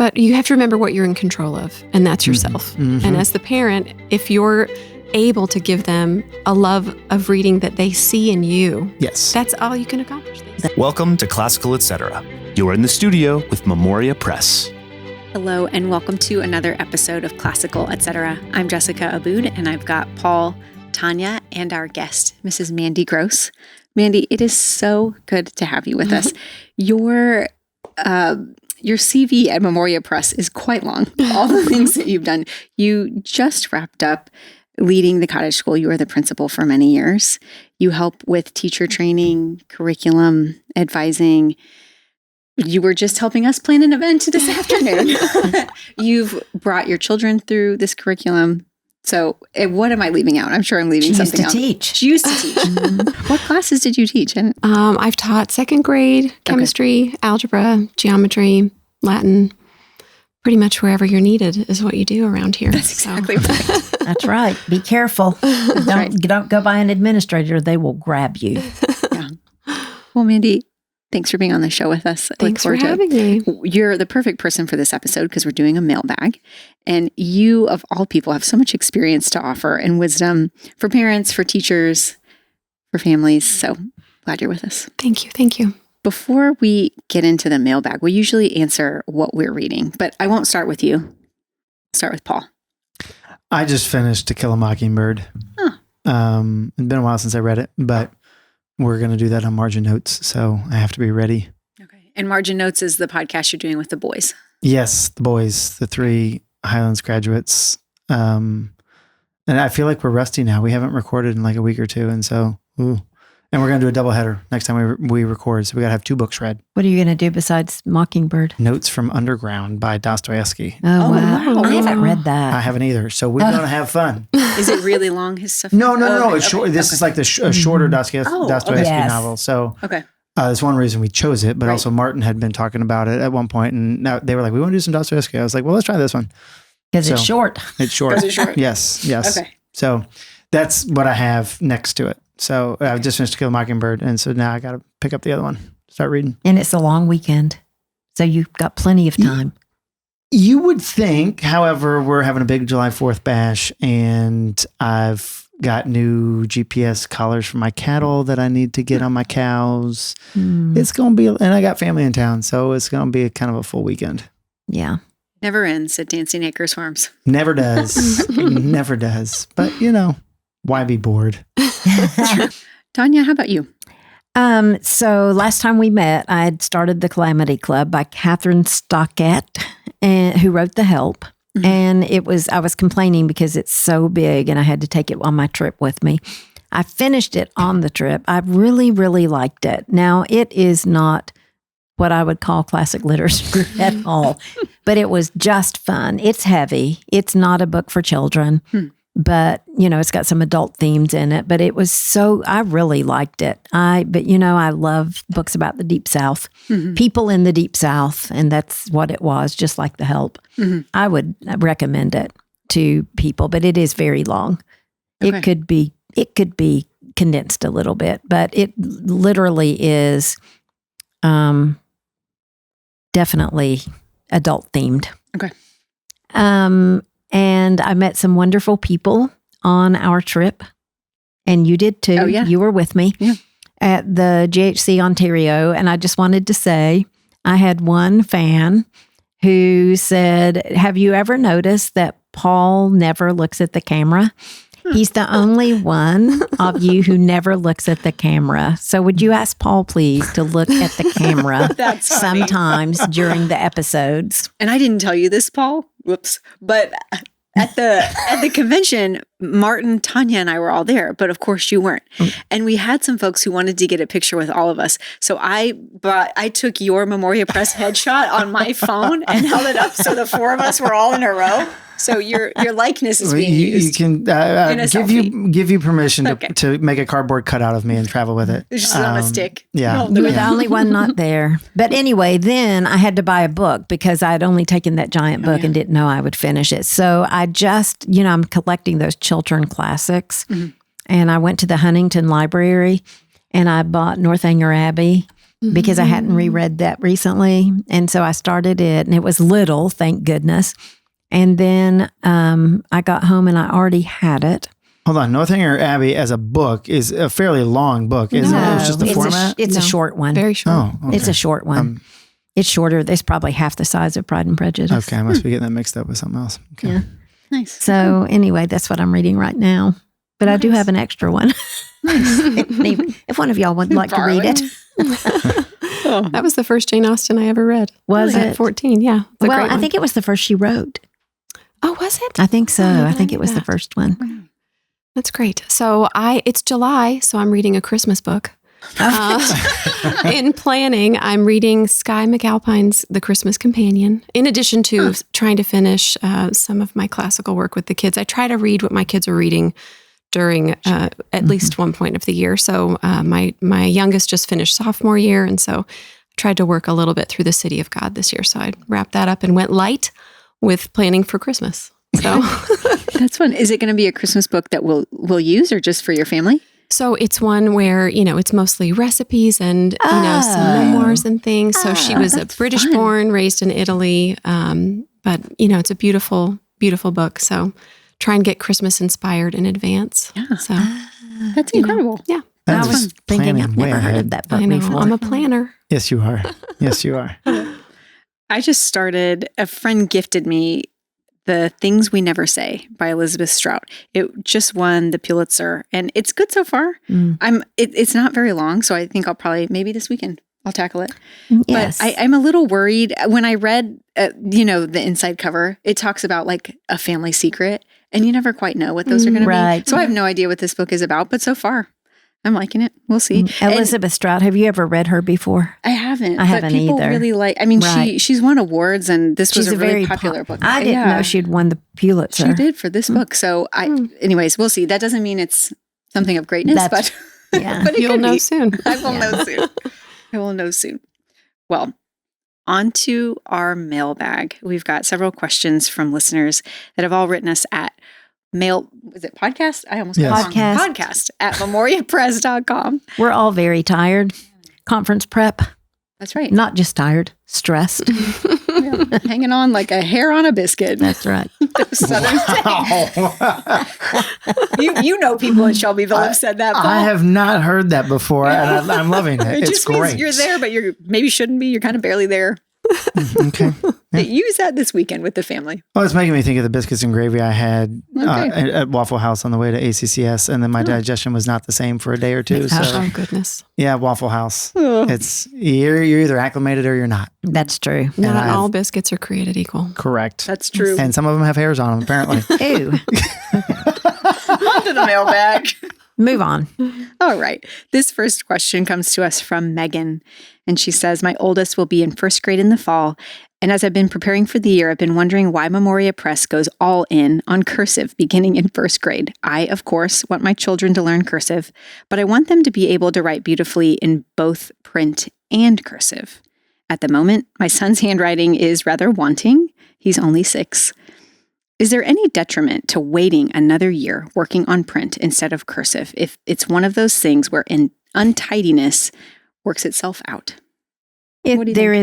But you have to remember what you're in control of, and that's yourself. Mm-hmm. And as the parent, if you're able to give them a love of reading that they see in you, Yes. that's all you can accomplish. Welcome to Classical Et Cetera. You're in the studio with Memoria Press. Hello, and welcome to another episode of Classical Et Cetera. I'm Jessica Abood, and I've got Paul, Tanya, and our guest, Mrs. Mandy Gross. Mandy, it is so good to have you with us. Your CV at Memoria Press is quite long. All the things that you've done. You just wrapped up leading the cottage school. You were the principal for many years. You help with teacher training, curriculum, advising. You were just helping us plan an event this afternoon. You've brought your children through this curriculum. So what am I leaving out? I'm sure I'm leaving something out. She used to teach. What classes did you teach? And I've taught second grade chemistry, algebra, geometry, Latin. Pretty much wherever you're needed is what you do around here. That's exactly right. That's right. Be careful. Don't go by an administrator. They will grab you. Yeah. Well, Mandy, thanks for being on the show with us. Thanks for having me. You're the perfect person for this episode because we're doing a mailbag. And you, of all people, have so much experience to offer and wisdom for parents, for teachers, for families. So glad you're with us. Thank you. Thank you. Before we get into the mailbag, we usually answer what we're reading, but I won't start with you. I'll start with Paul. I just finished To Kill a Mockingbird. Huh. It's been a while since I read it, but we're going to do that on Margin Notes, so I have to be ready. Okay. And Margin Notes is the podcast you're doing with the boys. Yes, the boys, the 3 Highlands graduates. And I feel like we're rusty now. We haven't recorded in like a week or two, and so, And we're going to do a doubleheader next time we record, so we got to have 2 books read. What are you going to do besides Mockingbird? Notes from Underground by Dostoevsky. Oh, wow. I haven't read that. I haven't either, so we're going to have fun. Is it really long, his stuff? No. It's short. This is like a shorter Dostoevsky Yes. novel. So Okay. that's one reason we chose it, but Right. also Martin had been talking about it at one point, and now they were like, we want to do some Dostoevsky. I was like, well, let's try this one. Because it's short. It's short. Because it's short. Yes. Okay. So that's what I have next to it. So I've just finished To Kill a Mockingbird, and so now I got to pick up the other one, start reading. And it's a long weekend. So you've got plenty of time. You would think, however, we're having a big July 4th bash, and I've got new GPS collars for my cattle that I need to get on my cows. It's going to be, and I got family in town, so it's going to be kind of a full weekend. Yeah. Never ends at Dancing Acres Farms. Never does. Never does. But, why be bored? Tanya, how about you? So last time we met, I had started The Calamity Club by Catherine Stockett, who wrote The Help. Mm-hmm. And I was complaining because it's so big and I had to take it on my trip with me. I finished it on the trip. I really, really liked it. Now, it is not what I would call classic literature at all, but it was just fun. It's heavy. It's not a book for children. But, it's got some adult themes in it, but it was I really liked it. I love books about the Deep South, people in the Deep South, and that's what it was, just like The Help. Mm-hmm. I would recommend it to people, but it is very long. Okay. It could be condensed a little bit, but it literally is definitely adult themed. Okay. And I met some wonderful people on our trip. And you did too. Oh, yeah. You were with me at the GHC Ontario. And I just wanted to say, I had one fan who said, have you ever noticed that Paul never looks at the camera? He's the only one of you who never looks at the camera. So would you ask Paul, please, to look at the camera sometimes during the episodes? And I didn't tell you this, Paul. Whoops. But at the convention, Martin, Tanya, and I were all there, but of course you weren't. And we had some folks who wanted to get a picture with all of us. So I took your Memoria Press headshot on my phone and held it up so the 4 of us were all in a row. So your likeness is being used. You can give you permission to make a cardboard cutout of me and travel with it. It's just on a stick. Yeah. You were the only one not there. But anyway, then I had to buy a book because I had only taken that giant book and didn't know I would finish it. So I just, I'm collecting those children classics. Mm-hmm. And I went to the Huntington Library and I bought Northanger Abbey because I hadn't reread that recently. And so I started it, and it was little, thank goodness. And then I got home and I already had it. Hold on. Northanger Abbey as a book is a fairly long book, isn't it? It's just the format? It's a short one. Very short. Oh, okay. It's a short one. It's shorter. It's probably half the size of Pride and Prejudice. Okay, I must be getting that mixed up with something else. Okay. Yeah. Nice. So anyway, that's what I'm reading right now. But I do have an extra one. If one of y'all would like to read it. That was the first Jane Austen I ever read. Was At it? 14, yeah. Well, I think it was the first she wrote. Oh, was it? I think so. Oh, I think I it was knew the that. first one. That's great. So it's July, so I'm reading a Christmas book. In planning, I'm reading Skye McAlpine's The Christmas Companion, in addition to trying to finish some of my classical work with the kids. I try to read what my kids are reading during at least one point of the year. So my youngest just finished sophomore year, and so I tried to work a little bit through the City of God this year. So I wrapped that up and went light with planning for Christmas. So That's fun. Is it going to be a Christmas book that we'll use, or just for your family? So it's one where, it's mostly recipes and, some memoirs and things. So she was a British born, raised in Italy. But, it's a beautiful, beautiful book. So try and get Christmas inspired in advance. Yeah. So That's incredible. yeah. That I was thinking, planning I've way never heard ahead. of that book I know. before. I'm a planner. Yes, you are. Yes, you are. I just started, a friend gifted me The Things We Never Say by Elizabeth Strout. It just won the Pulitzer, and it's good so far. It's not very long, so I think I'll probably, maybe this weekend, I'll tackle it. Yes. But I'm a little worried. When I read, the inside cover, it talks about like a family secret, and you never quite know what those are going to Right. be. So I have no idea what this book is about, but so far, I'm liking it. We'll see. Elizabeth Strout, have you ever read her before? I haven't. I haven't but people either. really like. Right. She's won awards, and this was She's a really very popular book. I didn't know she'd won the Pulitzer. She did for this book. So anyways, we'll see. That doesn't mean it's something of greatness, but Yeah. but it You'll could know be. soon. I will know soon. I will know soon. Well, on to our mailbag. We've got several questions from listeners that have all written us at is it podcast? I almost got it wrong. Podcast at memoriapress.com. We're all very tired. Conference prep, That's right. not just tired, stressed. Yeah. Hanging on like a hair on a biscuit. That's right. Those Southern you know people in Shelbyville have said that. Paul. I have not heard that before, and I'm loving it. It It's just great. means you're there, but you're maybe shouldn't be. You're kind of barely there. Okay. Use that this weekend with the family. Well, it's making me think of the biscuits and gravy I had at Waffle House on the way to ACCS, and then my digestion was not the same for a day or two. So, Oh, goodness. yeah, Waffle House. It's you're either acclimated or you're not. That's true. Not all biscuits are created equal. Correct. That's true. And some of them have hairs on them, apparently. Ew. On to the mailbag. Move on. All right. This first question comes to us from Megan. And she says, my oldest will be in first grade in the fall. And as I've been preparing for the year, I've been wondering why Memoria Press goes all in on cursive beginning in first grade. I, of course, want my children to learn cursive, but I want them to be able to write beautifully in both print and cursive. At the moment, my son's handwriting is rather wanting. He's only 6. Is there any detriment to waiting another year working on print instead of cursive if it's one of those things where untidiness works itself out? What do you There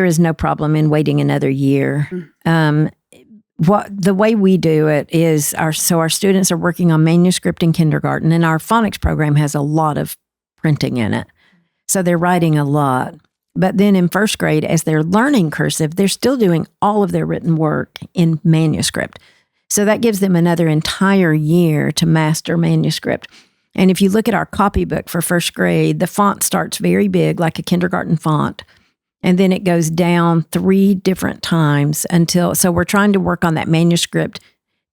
is no problem in waiting another year. The way we do it is our students are working on manuscript in kindergarten, and our phonics program has a lot of printing in it. So they're writing a lot. But then in first grade, as they're learning cursive, they're still doing all of their written work in manuscript. So that gives them another entire year to master manuscript. And if you look at our copybook for first grade, the font starts very big, like a kindergarten font. And then it goes down 3 different times so we're trying to work on that manuscript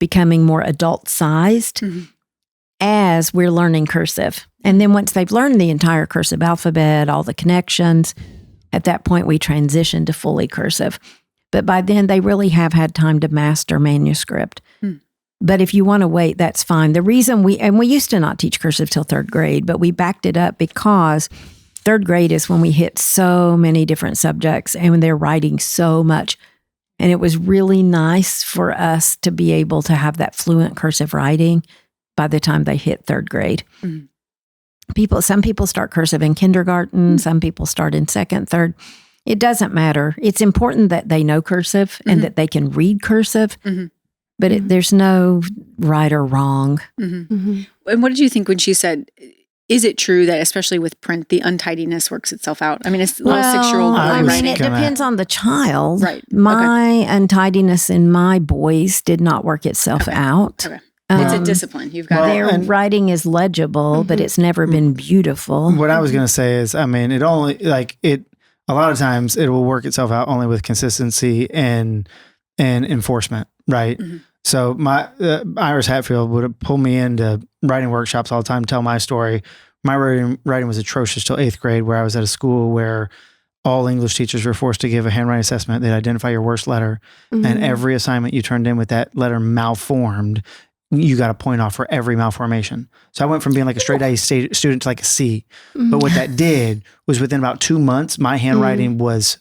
becoming more adult sized as we're learning cursive. And then once they've learned the entire cursive alphabet, all the connections, at that point we transition to fully cursive. But by then they really have had time to master manuscript. But if you want to wait, that's fine. The reason we used to not teach cursive till 3rd grade, but we backed it up because 3rd grade is when we hit so many different subjects and when they're writing so much. And it was really nice for us to be able to have that fluent cursive writing by the time they hit 3rd grade. some people start cursive in kindergarten, some people start in second, third. It doesn't matter. It's important that they know cursive and that they can read cursive, but there's no right or wrong. And what did you think when she said, is it true that especially with print, the untidiness works itself out? I mean, it's a little 6-year-old boy I mean, writing. it depends on the child. Right. My untidiness in my boys did not work itself out. Okay. It's a discipline. You've got their writing is legible, but it's never been beautiful. What I was going to say is, I mean, it only a lot of times it will work itself out only with consistency and enforcement, right? So my Iris Hatfield would pull me into writing workshops all the time, tell my story. My writing was atrocious till 8th grade, where I was at a school where all English teachers were forced to give a handwriting assessment. They'd identify your worst letter, and every assignment you turned in with that letter malformed, you got a point off for every malformation. So I went from being like a straight A student to like a C. But what that did was within about 2 months, my handwriting was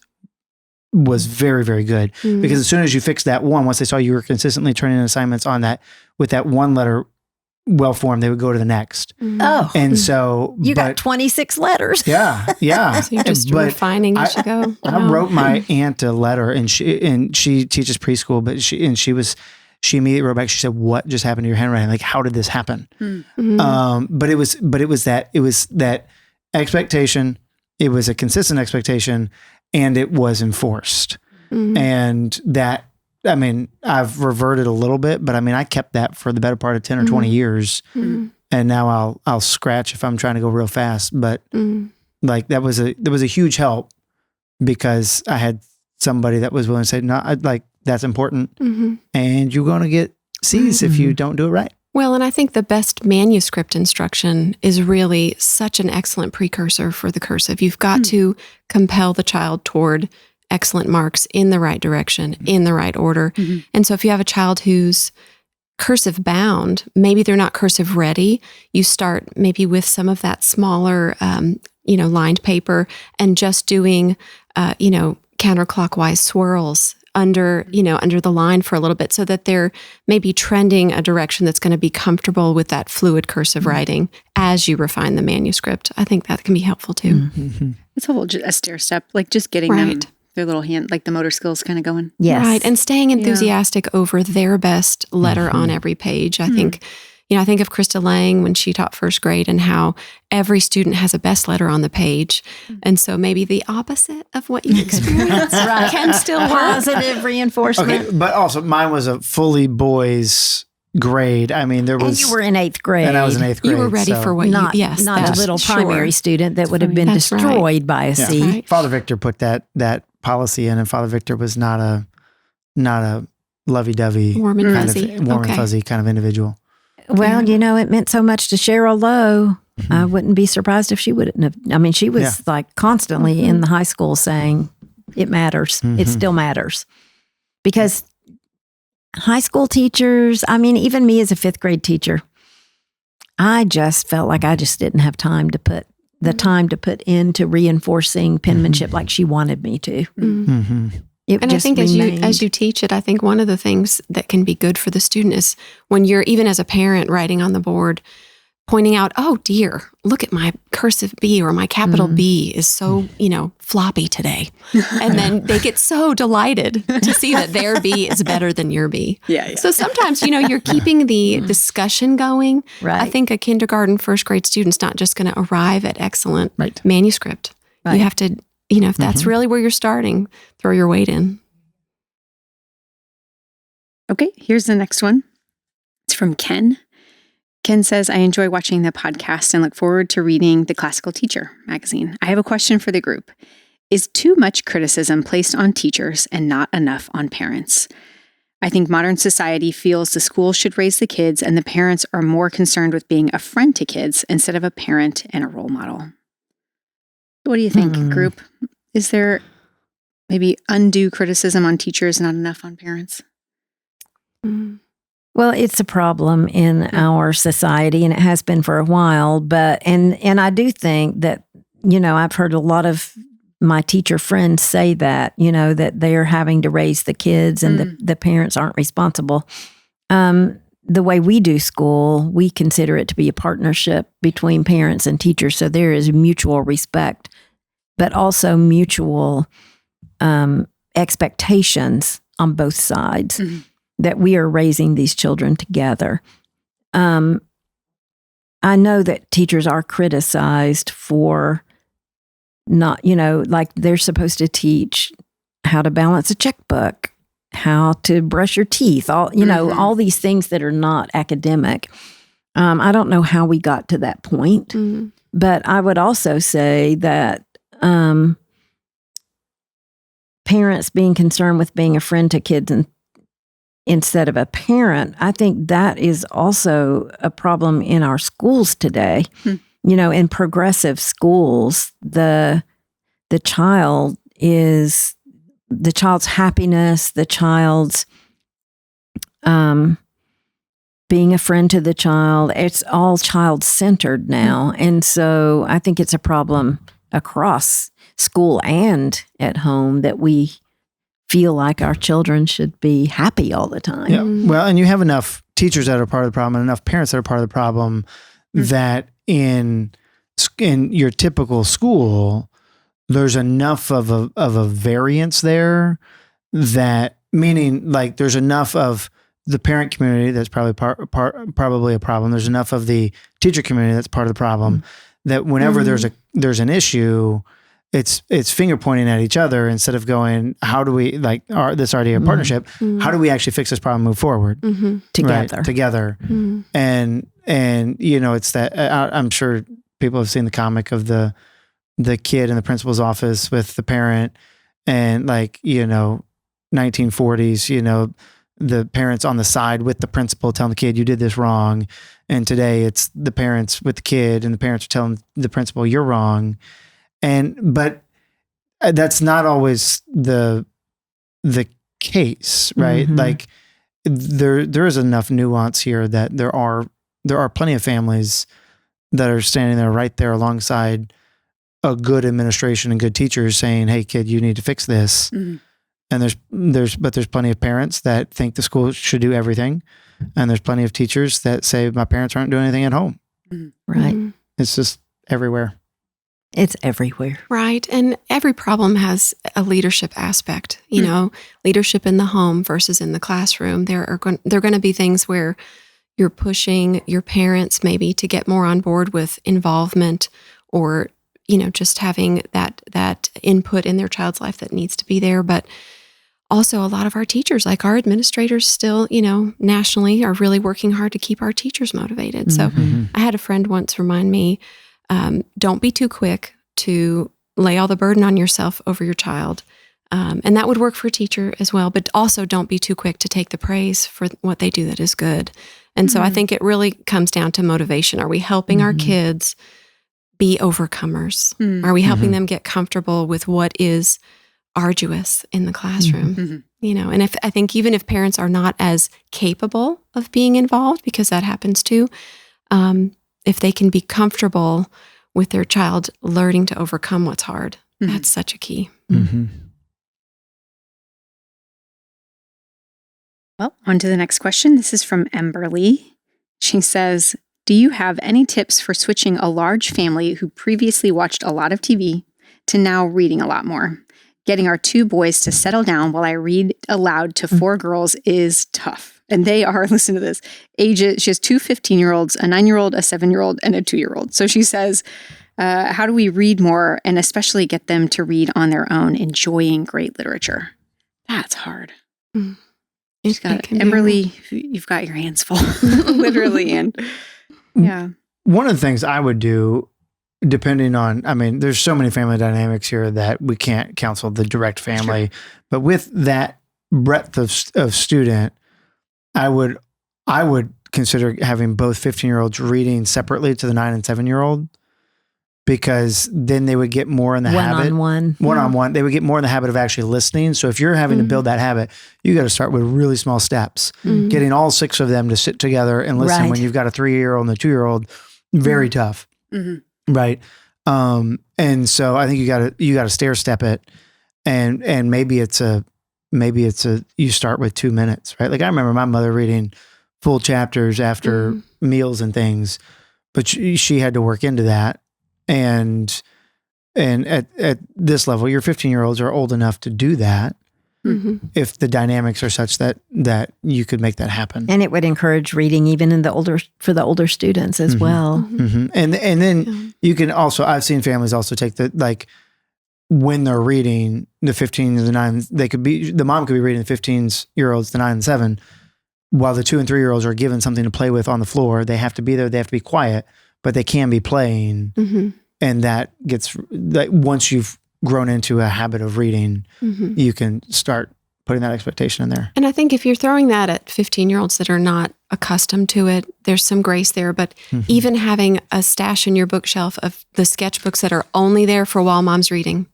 very, very good. Because as soon as you fixed that one, once they saw you were consistently turning in assignments on that, with that one letter well formed, they would go to the next. Oh. And so you got 26 letters. Yeah. So you're just refining as you go. I wrote my aunt a letter, and she teaches preschool, but she immediately wrote back. She said, "What just happened to your handwriting? Like, how did this happen?" But it was that expectation. It was a consistent expectation, and it was enforced. And that, I mean, I've reverted a little bit, but I mean, I kept that for the better part of 10 or 20 years. And now I'll scratch if I'm trying to go real fast. But like there was a huge help, because I had somebody that was willing to say, "No, that's important. And you're going to get C's if you don't do it right." Well, and I think the best manuscript instruction is really such an excellent precursor for the cursive. You've got to compel the child toward excellent marks in the right direction, in the right order. And so if you have a child who's cursive bound, maybe they're not cursive ready, you start maybe with some of that smaller, lined paper, and just doing, counterclockwise swirls under the line for a little bit, so that they're maybe trending a direction that's going to be comfortable with that fluid cursive writing as you refine the manuscript. I think that can be helpful too. It's a stair step, like just getting them their little hand, like the motor skills kind of going. Yes. Right. And staying enthusiastic over their best letter on every page. I think, I think of Krista Lang when she taught first grade, and how every student has a best letter on the page. And so maybe the opposite of what you experience can still work. Positive reinforcement. Okay, but also mine was a fully boys grade. I mean, there was... And you were in 8th grade. And I was in 8th grade. You were ready for what not you... Not a little primary student that would have been That's destroyed by a C. Right. Father Victor put that policy in, and Father Victor was not a lovey-dovey, warm and fuzzy, and fuzzy kind of individual. Well, it meant so much to Cheryl Lowe. I wouldn't be surprised if she wouldn't have. I mean, she was like constantly in the high school saying, "It matters. It still matters." Because high school teachers, I mean, even me as a 5th grade teacher, I just felt like I just didn't have time to put into reinforcing penmanship like she wanted me to. And I think as you teach it, I think one of the things that can be good for the student is when you're, even as a parent, writing on the board, pointing out, "Oh dear, look at my cursive B, or my capital B is so, floppy today." And then they get so delighted to see that their B is better than your B. Yeah. So sometimes, you're keeping the discussion going. Right. I think a kindergarten, first grade student's not just going to arrive at excellent manuscript. Right. You have to, if that's really where you're starting, throw your weight in. Okay, here's the next one. It's from Ken. Ken says, "I enjoy watching the podcast and look forward to reading the Classical Teacher magazine. I have a question for the group. Is too much criticism placed on teachers and not enough on parents? I think modern society feels the school should raise the kids, and the parents are more concerned with being a friend to kids instead of a parent and a role model." What do you think, group? Is there maybe undue criticism on teachers, not enough on parents? Well, it's a problem in our society, and it has been for a while. But and I do think that I've heard a lot of my teacher friends say that that they're having to raise the kids, and the parents aren't responsible. the way we do school, we consider it to be a partnership between parents and teachers. So there is mutual respect, but also mutual expectations on both sides that we are raising these children together. I know that teachers are criticized for not, like they're supposed to teach how to balance a checkbook, how to brush your teeth, all these things that are not academic. I don't know how we got to that point, but I would also say that parents being concerned with being a friend to kids instead of a parent, I think that is also a problem in our schools today. In progressive schools, the child's happiness, the child's being a friend to the child, it's all child-centered now. And so I think it's a problem across school and at home that we feel like our children should be happy all the time. Yeah. Well, and you have enough teachers that are part of the problem and enough parents that are part of the problem that in your typical school, there's enough of a variance there that, meaning like there's enough of the parent community that's probably probably a problem. There's enough of the teacher community that's part of the problem that whenever there's an issue, it's finger pointing at each other instead of going, how do we this idea of partnership? How do we actually fix this problem, move forward together? Right, together. And it's that I'm sure people have seen the comic of the kid in the principal's office with the parent, and 1940s, the parents on the side with the principal telling the kid, you did this wrong. And today it's the parents with the kid and the parents are telling the principal, you're wrong. But that's not always the case, right? Like there is enough nuance here that there are plenty of families that are standing there right there alongside a good administration and good teachers saying, hey kid, you need to fix this. And there's plenty of parents that think the school should do everything. And there's plenty of teachers that say my parents aren't doing anything at home. Right. It's just everywhere. It's everywhere. Right. And every problem has a leadership aspect, leadership in the home versus in the classroom. There are going to be things where you're pushing your parents maybe to get more on board with involvement or, just having that input in their child's life that needs to be there. But also a lot of our teachers, like our administrators still, nationally are really working hard to keep our teachers motivated. So I had a friend once remind me, don't be too quick to lay all the burden on yourself over your child. And that would work for a teacher as well, but also don't be too quick to take the praise for what they do that is good. And so I think it really comes down to motivation. Are we helping our kids be overcomers? Are we helping them get comfortable with what is arduous in the classroom? And I think even if parents are not as capable of being involved, because that happens too, if they can be comfortable with their child learning to overcome what's hard, that's such a key. Well, on to the next question. This is from Emberly. She says, do you have any tips for switching a large family who previously watched a lot of TV to now reading a lot more? Getting our 2 boys to settle down while I read aloud to 4 girls is tough. And they are, listen to this, ages, she has 2 15-year-olds, a 9-year-old, a 7-year-old, and a 2-year-old. So she says, how do we read more and especially get them to read on their own, enjoying great literature? That's hard. She's got Emberly, you've got your hands full, literally. And yeah. One of the things I would do, depending on, there's so many family dynamics here that we can't counsel the direct family, but with that breadth of student, I would consider having both 15-year-olds reading separately to the 9 and 7-year-old, because then they would get more in the habit. One-on-one. They would get more in the habit of actually listening. So if you're having to build that habit, you got to start with really small steps. Getting all 6 of them to sit together and listen when you've got a 3-year-old and a 2-year-old, very tough. Right. And so I think you got to stair step it, and maybe it's you start with 2 minutes, right? Like I remember my mother reading full chapters after meals and things, but she had to work into that. And at this level, your 15-year-olds are old enough to do that. If the dynamics are such that you could make that happen. And it would encourage reading even for the older students as well. And then you can also, I've seen families also take when they're reading the 15 to the 9, the mom could be reading the 15-year-olds, the 9 and 7, while the 2 and 3-year-olds are given something to play with on the floor. They have to be there, they have to be quiet, but they can be playing. And that gets, once you've grown into a habit of reading, you can start putting that expectation in there. And I think if you're throwing that at 15-year-olds that are not accustomed to it, there's some grace there. But even having a stash in your bookshelf of the sketchbooks that are only there for while mom's reading.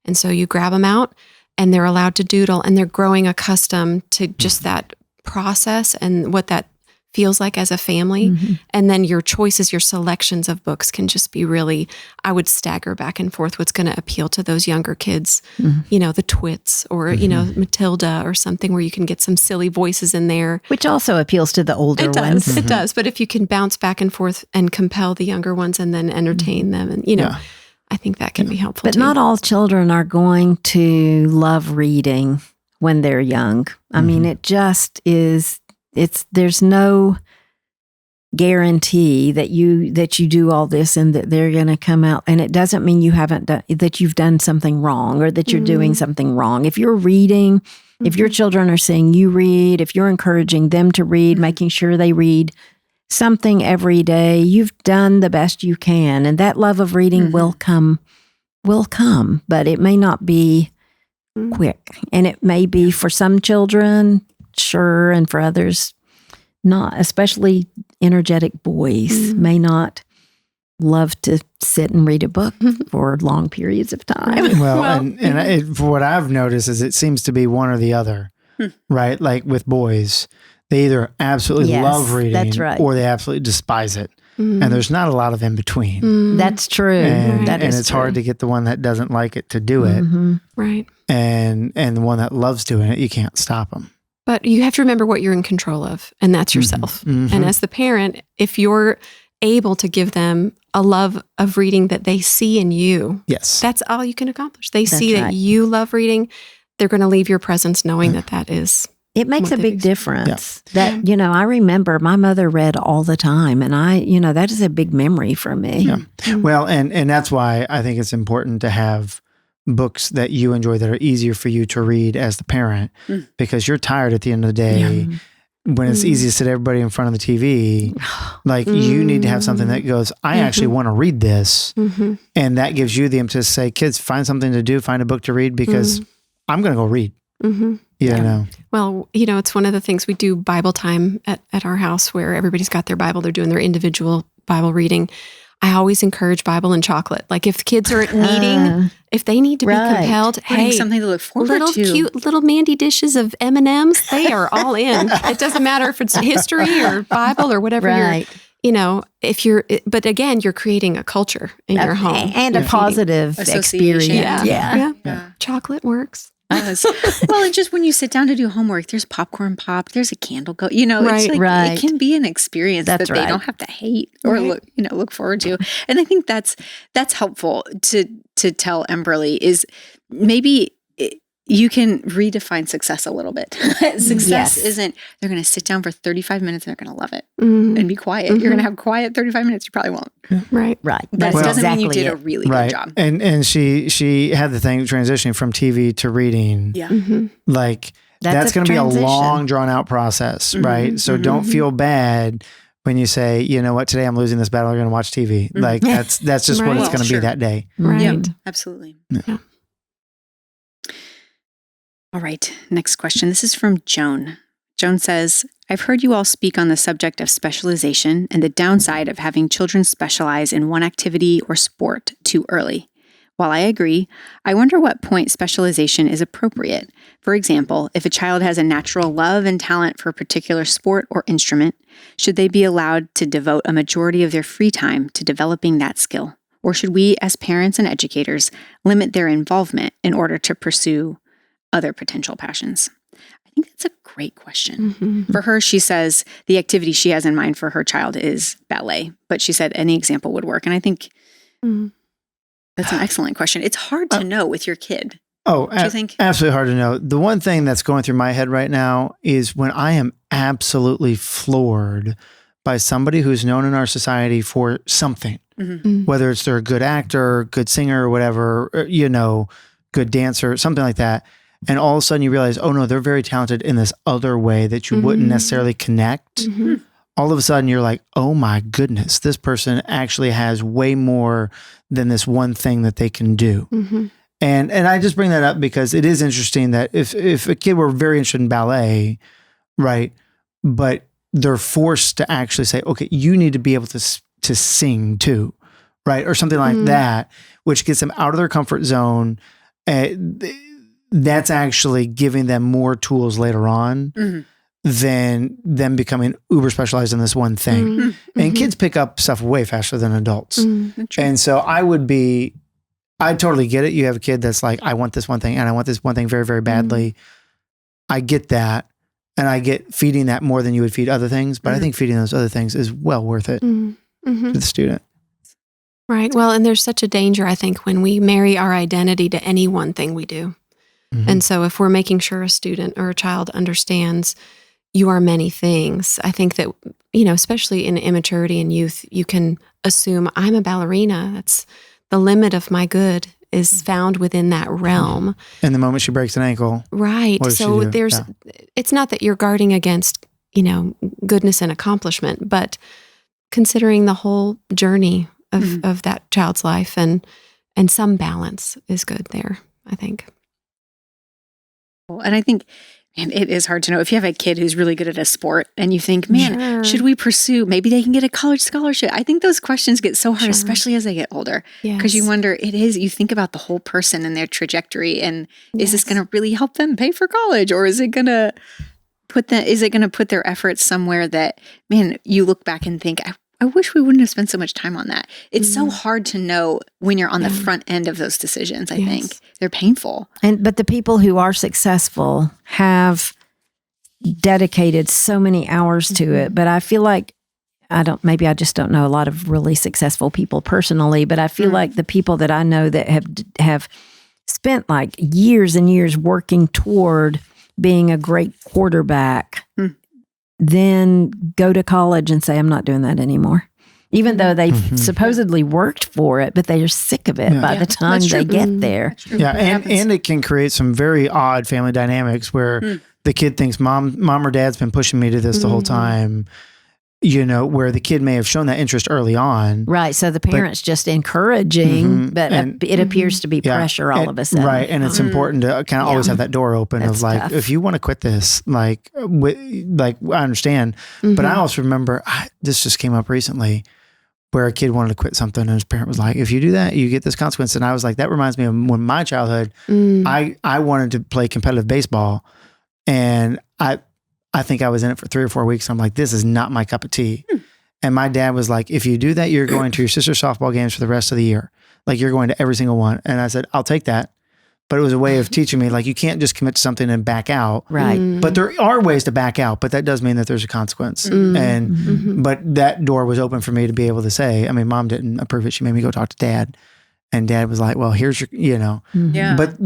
And so you grab them out and they're allowed to doodle and they're growing accustomed to just that process and what that feels like as a family. And then your choices, your selections of books can just be really, I would stagger back and forth what's going to appeal to those younger kids, the Twits or, Matilda or something where you can get some silly voices in there. Which also appeals to the older ones. It does. But if you can bounce back and forth and compel the younger ones and then entertain them and, I think that can be helpful But too. not all children are going to love reading when they're young. I mean, it just is, there's no guarantee that you do all this and that they're going to come out. And it doesn't mean that you've done something wrong or that you're doing something wrong. If you're reading, if your children are seeing you read, if you're encouraging them to read, making sure they read something every day, you've done the best you can. And that love of reading will come, but it may not be quick. And it may be for some children, sure, and for others, not. Especially energetic boys may not love to sit and read a book for long periods of time. For what I've noticed is it seems to be one or the other, right? Like with boys, they either absolutely love reading that's right. or they absolutely despise it. And there's not a lot of in between. That's true. And, That is it's true. hard to get the one that doesn't like it to do it. Right. And the one that loves doing it, you can't stop them. But you have to remember what you're in control of, and that's yourself. And as the parent, if you're able to give them a love of reading that they see in you, that's all you can accomplish. They see that you love reading. They're going to leave your presence knowing that is. It makes a big difference. That, I remember my mother read all the time, and that is a big memory for me. Yeah. Well, and that's why I think it's important to have books that you enjoy that are easier for you to read as the parent, because you're tired at the end of the day. When it's easy to sit everybody in front of the TV, you need to have something that goes, I actually want to read this. And that gives you the impetus to say, kids, find something to do, find a book to read, because I'm going to go read. Well, it's one of the things we do Bible time at our house where everybody's got their Bible. They're doing their individual Bible reading. I always encourage Bible and chocolate. Like if kids are needing, if they need to be compelled, hey, something to look forward little to. Cute little Mandy dishes of M&Ms, they are all in. It doesn't matter if it's history or Bible or whatever but again, you're creating a culture in your home. And a positive experience. Yeah. Chocolate works. Well, and just when you sit down to do homework, there's popcorn pop, there's a candle go. It's like, it can be an experience that they don't have to hate or look forward to. And I think that's helpful to tell Emberly is maybe you can redefine success a little bit. Success isn't they're going to sit down for 35 minutes and they're going to love it and be quiet. You're going to have quiet 35 minutes. You probably won't. Right. That doesn't mean you did a really good job. And she had the thing transitioning from TV to reading. Yeah. That's going to be a long drawn out process, right? So don't feel bad when you say, you know what, today I'm losing this battle, I'm going to watch TV. Like that's just what it's going to be that day. Right. Yeah, absolutely. Yeah. All right, next question. This is from Joan. Joan says, I've heard you all speak on the subject of specialization and the downside of having children specialize in one activity or sport too early. While I agree, I wonder what point specialization is appropriate. For example, if a child has a natural love and talent for a particular sport or instrument, should they be allowed to devote a majority of their free time to developing that skill? Or should we, as parents and educators, limit their involvement in order to pursue other potential passions? I think that's a great question. For her, she says the activity she has in mind for her child is ballet, but she said any example would work. And I think that's an excellent question. It's hard to know with your kid. Oh, do you think? Absolutely hard to know. The one thing that's going through my head right now is when I am absolutely floored by somebody who's known in our society for something, whether it's they're a good actor, good singer, or whatever, or, good dancer, something like that. And all of a sudden you realize, oh no, they're very talented in this other way that you wouldn't necessarily connect. All of a sudden you're like, oh my goodness, this person actually has way more than this one thing that they can do. And I just bring that up because it is interesting that if a kid were very interested in ballet, right, but they're forced to actually say, okay, you need to be able to sing too, right, or something like that, which gets them out of their comfort zone. That's actually giving them more tools later on than them becoming uber specialized in this one thing. And kids pick up stuff way faster than adults. And so I totally get it. You have a kid that's like, I want this one thing and I want this one thing very, very badly. I get that. And I get feeding that more than you would feed other things. But I think feeding those other things is well worth it to the student. Right. Well, and there's such a danger, I think, when we marry our identity to any one thing we do. And so if we're making sure a student or a child understands you are many things, I think that, especially in immaturity and youth, you can assume I'm a ballerina. That's the limit of my good is found within that realm. And the moment she breaks an ankle. Right. So it's not that you're guarding against, goodness and accomplishment, but considering the whole journey of that child's life and some balance is good there, I think. And I think, man, it is hard to know if you have a kid who's really good at a sport and you think, man, should we pursue, maybe they can get a college scholarship. I think those questions get so hard, especially as they get older, because you wonder, you think about the whole person and their trajectory. And is this going to really help them pay for college? Or is it going to put their efforts somewhere that, man, you look back and think, I wish we wouldn't have spent so much time on that. It's so hard to know when you're on the front end of those decisions, I think. They're painful. But the people who are successful have dedicated so many hours to it. But I feel like, maybe I just don't know a lot of really successful people personally, but I feel like the people that I know that have spent like years and years working toward being a great quarterback, then go to college and say, I'm not doing that anymore. Even though they've supposedly worked for it, but they're sick of it by the time they get there. Yeah, and it can create some very odd family dynamics where the kid thinks mom or dad's been pushing me to this the whole time, where the kid may have shown that interest early on. Right, so the parents just encouraging, but it appears to be pressure all of a sudden. Right, and it's important to kind of always have that door open. That's of like, tough. If you want to quit this, I understand. But I also remember, this just came up recently, where a kid wanted to quit something and his parent was like, if you do that, you get this consequence. And I was like, that reminds me of when my childhood, I wanted to play competitive baseball. And I think I was in it for 3 or 4 weeks. I'm like, this is not my cup of tea. And my dad was like, if you do that, you're going to your sister's softball games for the rest of the year. Like you're going to every single one. And I said, I'll take that. But it was a way of teaching me, like, you can't just commit to something and back out. Right. But there are ways to back out, but that does mean that there's a consequence. But that door was open for me to be able to say, I mean, mom didn't approve it. She made me go talk to dad. And dad was like, well, here's your, But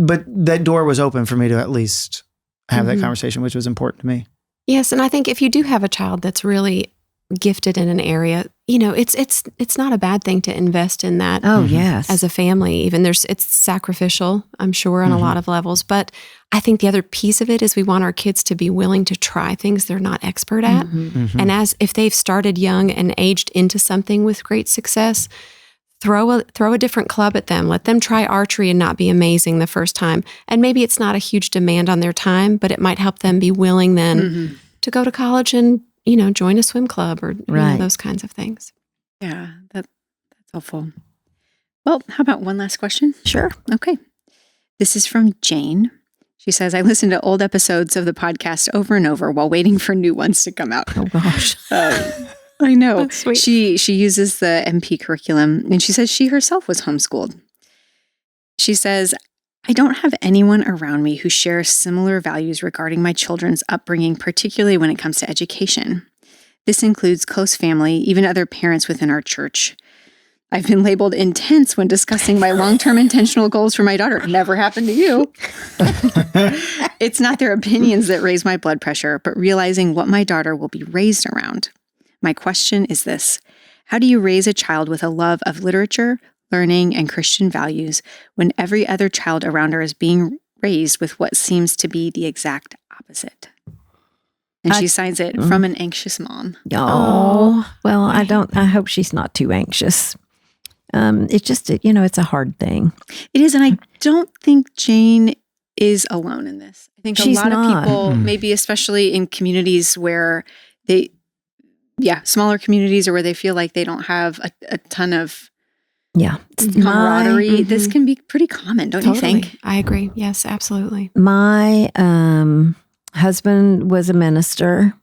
that door was open for me to at least have that conversation, which was important to me. Yes, and I think if you do have a child that's really gifted in an area, it's not a bad thing to invest in that. Oh, yes. As a family, even it's sacrificial, I'm sure, on a lot of levels. But I think the other piece of it is we want our kids to be willing to try things they're not expert at. And if they've started young and aged into something with great success, throw a different club at them. Let them try archery and not be amazing the first time. And maybe it's not a huge demand on their time, but it might help them be willing then to go to college and, join a swim club or those kinds of things. Yeah, that's helpful. Well, how about one last question? Sure. Okay. This is from Jane. She says, I listen to old episodes of the podcast over and over while waiting for new ones to come out. Oh, gosh. I know. That's sweet. She uses the MP curriculum, and she says she herself was homeschooled. She says, I don't have anyone around me who shares similar values regarding my children's upbringing, particularly when it comes to education. This includes close family, even other parents within our church. I've been labeled intense when discussing my long-term intentional goals for my daughter. Never happened to you. It's not their opinions that raise my blood pressure, but realizing what my daughter will be raised around. My question is this: how do you raise a child with a love of literature, learning, and Christian values when every other child around her is being raised with what seems to be the exact opposite? And she signs it from an anxious mom. Oh, well, I hope she's not too anxious. It's just, it's a hard thing. It is. And I don't think Jane is alone in this. I think She's a lot not. of people, maybe especially in communities where smaller communities or where they feel like they don't have a ton of camaraderie. This can be pretty common, don't you think? I agree. Yes, absolutely. My husband was a minister,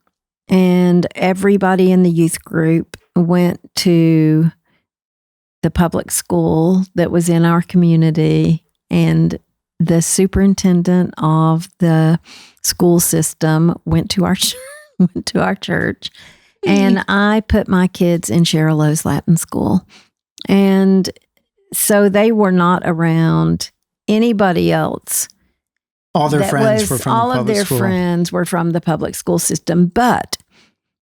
and everybody in the youth group went to the public school that was in our community, and the superintendent of the school system went to our church, and I put my kids in Cheryl Lowe's Latin school, and so they were not around anybody else. All their friends were from the public school. Friends were from the public school system, but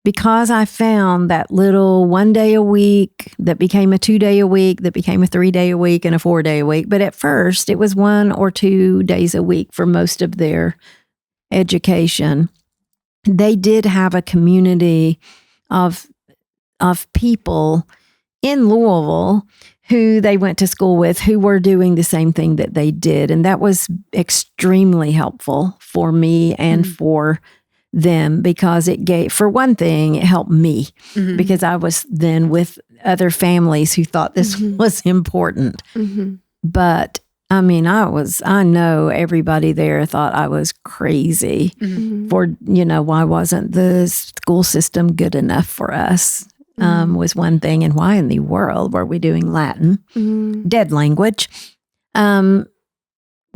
because I found that little 1 day a week that became a 2 day a week, that became a 3 day a week and a 4 day a week. But at first it was 1 or 2 days a week for most of their education. They did have a community of people in Louisville who they went to school with who were doing the same thing that they did. And that was extremely helpful for me and for them, because it gave, for one thing, it helped me because I was then with other families who thought this was important. But I mean, I know everybody there thought I was crazy for, why wasn't the school system good enough for us? Was one thing. And why in the world were we doing Latin? Dead language.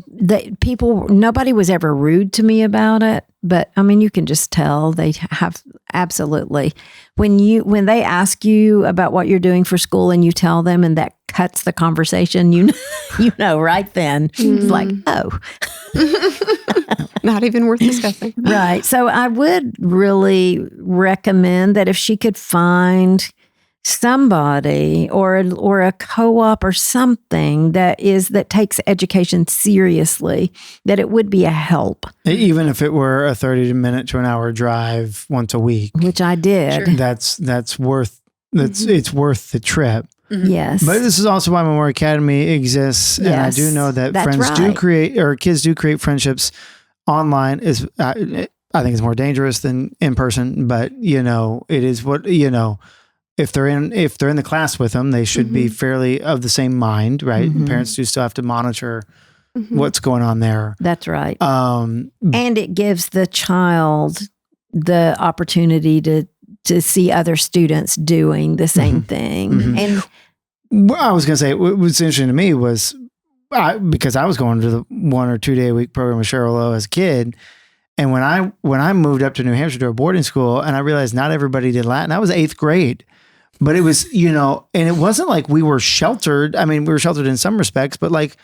Nobody was ever rude to me about it, but I mean, you can just tell they have absolutely. When they ask you about what you're doing for school and you tell them, and that cuts the conversation, you know right then, it's like, oh. Not even worth discussing. Right. So I would really recommend that if she could find somebody or a co-op or something that takes education seriously, that it would be a help. Even if it were a 30-minute to an hour drive once a week, which I did. Sure. That's worth it's worth the trip. Yes. But this is also why Memorial Academy exists. And I do know that kids do create friendships online. I think it's more dangerous than in person, but it is what, if they're in the class with them, they should be fairly of the same mind, right? Parents do still have to monitor what's going on there. That's right. And it gives the child the opportunity to see other students doing the same thing. And I was going to say, what was interesting to me was because I was going to the 1 or 2 day a week program with Cheryl Lowe as a kid. And when I moved up to New Hampshire to a boarding school, and I realized not everybody did Latin, I was 8th grade. But it was, and it wasn't like we were sheltered. I mean, we were sheltered in some respects, but like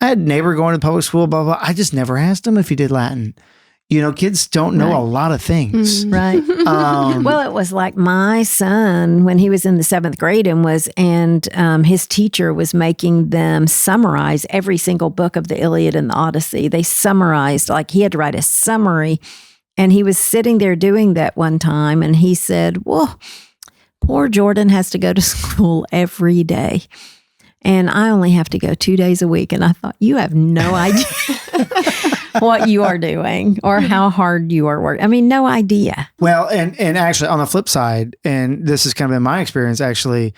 I had a neighbor going to public school, blah, blah. I just never asked him if he did Latin. Kids don't know a lot of things. Right. Well, it was like my son, when he was in the 7th grade and his teacher was making them summarize every single book of the Iliad and the Odyssey. They summarized, like he had to write a summary, and he was sitting there doing that one time, and he said, well, poor Jordan has to go to school every day, and I only have to go 2 days a week. And I thought, you have no idea what you are doing or how hard you are working. I mean, no idea. Well, and actually on the flip side, and this has kind of been my experience, actually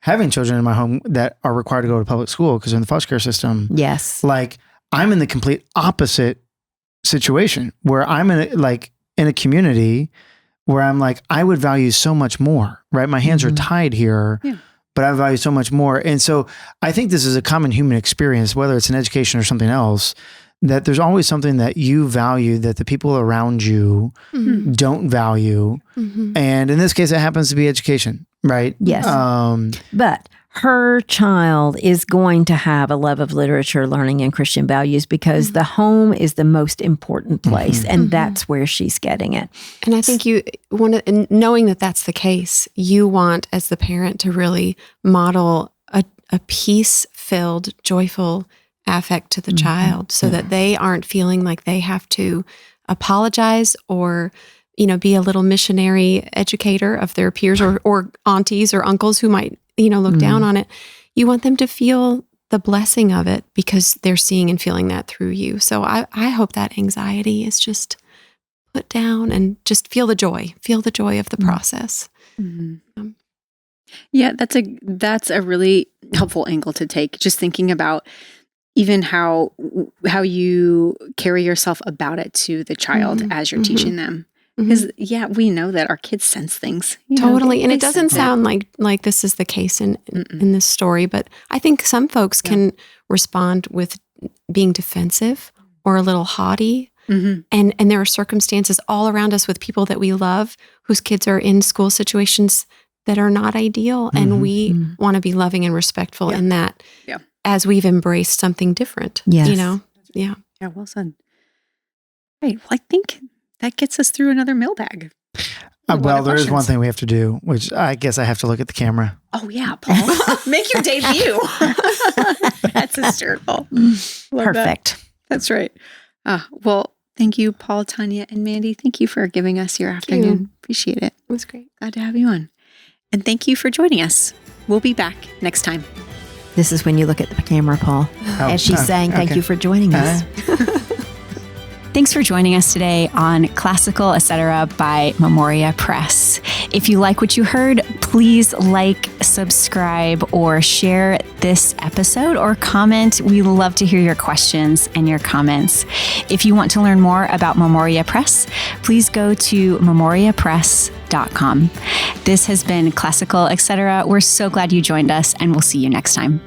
having children in my home that are required to go to public school because they're in the foster care system. Yes. Like I'm in the complete opposite situation where I'm in a community where I'm like, I would value so much more, right? My hands are tied here, but I value so much more. And so I think this is a common human experience, whether it's in education or something else, that there's always something that you value that the people around you don't value. And in this case, it happens to be education, right? Yes. But her child is going to have a love of literature, learning, and Christian values because the home is the most important place, and that's where she's getting it. And I think you want to, knowing that that's the case, you want as the parent to really model a peace-filled, joyful affect to the child so that they aren't feeling like they have to apologize or be a little missionary educator of their peers or aunties or uncles who might look down on it. You want them to feel the blessing of it because they're seeing and feeling that through you. So I hope that anxiety is just put down and just feel the joy of the process. Yeah, that's a really helpful angle to take. Just thinking about even how you carry yourself about it to the child as you're teaching them. Because we know that our kids sense things. Totally. And it doesn't sound like this is the case in this story, but I think some folks can respond with being defensive or a little haughty. And there are circumstances all around us with people that we love whose kids are in school situations that are not ideal. And we want to be loving and respectful in that as we've embraced something different. Yes. Yeah, well said. Right. Well, I think that gets us through another mailbag. Well, there is one thing we have to do, which I guess I have to look at the camera. Oh, yeah, Paul. Make your debut. That's hysterical. Perfect. That's right. Well, thank you, Paul, Tanya, and Mandy. Thank you for giving us your afternoon. Appreciate it. It was great. Glad to have you on. And thank you for joining us. We'll be back next time. This is when you look at the camera, Paul, as she's saying, thank you for joining us. Thanks for joining us today on Classical Et Cetera by Memoria Press. If you like what you heard, please like, subscribe, or share this episode or comment. We love to hear your questions and your comments. If you want to learn more about Memoria Press, please go to memoriapress.com. This has been Classical Et Cetera. We're so glad you joined us, and we'll see you next time.